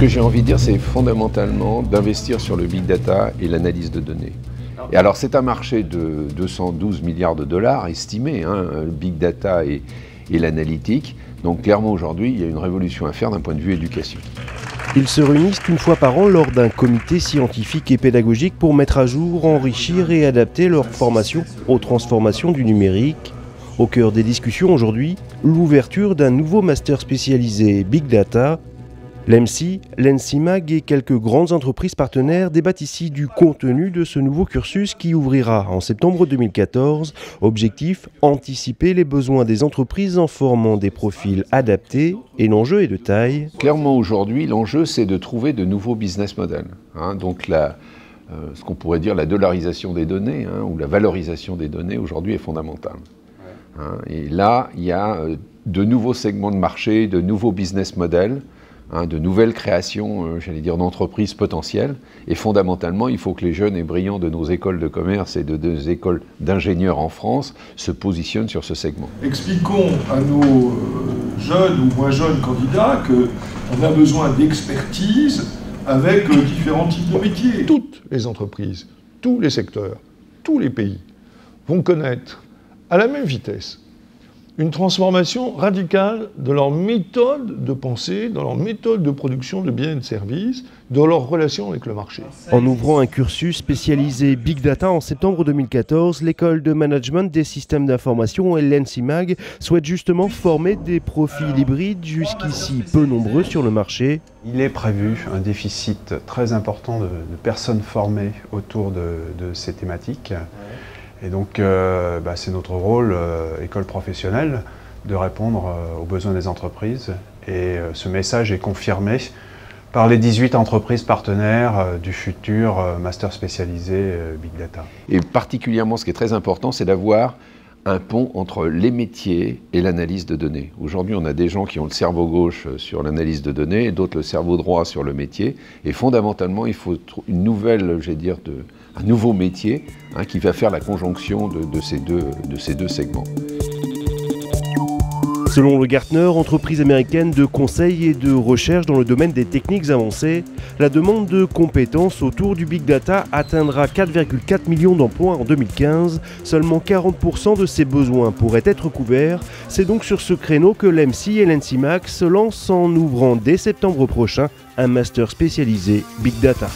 que j'ai envie de dire, c'est fondamentalement d'investir sur le big data et l'analyse de données. Et alors c'est un marché de 212 milliards de dollars estimé, le big data et l'analytique. Donc clairement aujourd'hui, il y a une révolution à faire d'un point de vue éducation. Ils se réunissent une fois par an lors d'un comité scientifique et pédagogique pour mettre à jour, enrichir et adapter leur formation aux transformations du numérique. Au cœur des discussions aujourd'hui, l'ouverture d'un nouveau master spécialisé Big Data. L'EMSI, l'ENSIMAG et quelques grandes entreprises partenaires débattent ici du contenu de ce nouveau cursus qui ouvrira en septembre 2014. Objectif, anticiper les besoins des entreprises en formant des profils adaptés et l'enjeu est de taille. Clairement aujourd'hui, l'enjeu c'est de trouver de nouveaux business models. Donc ce qu'on pourrait dire la dollarisation des données ou la valorisation des données aujourd'hui est fondamentale. Et là, il y a de nouveaux segments de marché, de nouveaux business models, de nouvelles créations, j'allais dire, d'entreprises potentielles. Et fondamentalement, il faut que les jeunes et brillants de nos écoles de commerce et de nos écoles d'ingénieurs en France se positionnent sur ce segment. Expliquons à nos jeunes ou moins jeunes candidats qu'on a besoin d'expertise avec différents types de métiers. Toutes les entreprises, tous les secteurs, tous les pays vont connaître à la même vitesse une transformation radicale de leur méthode de pensée, dans leur méthode de production de biens et de services, dans leur relation avec le marché. En ouvrant un cursus spécialisé Big Data en septembre 2014, l'école de management des systèmes d'information et l'ENSIMAG souhaite justement former des profils hybrides jusqu'ici peu nombreux sur le marché. Il est prévu un déficit très important de personnes formées autour de ces thématiques. Et donc, c'est notre rôle, école professionnelle, de répondre aux besoins des entreprises. Et ce message est confirmé par les 18 entreprises partenaires du futur master spécialisé Big Data. Et particulièrement, ce qui est très important, c'est d'avoir un pont entre les métiers et l'analyse de données. Aujourd'hui, on a des gens qui ont le cerveau gauche sur l'analyse de données et d'autres le cerveau droit sur le métier. Et fondamentalement, il faut une nouvelle, un nouveau métier qui va faire la conjonction de ces deux segments. Selon le Gartner, entreprise américaine de conseil et de recherche dans le domaine des techniques avancées, la demande de compétences autour du Big Data atteindra 4,4 millions d'emplois en 2015. Seulement 40% de ces besoins pourraient être couverts. C'est donc sur ce créneau que l'EMSI et l'ENSIMAG se lancent en ouvrant dès septembre prochain un master spécialisé Big Data.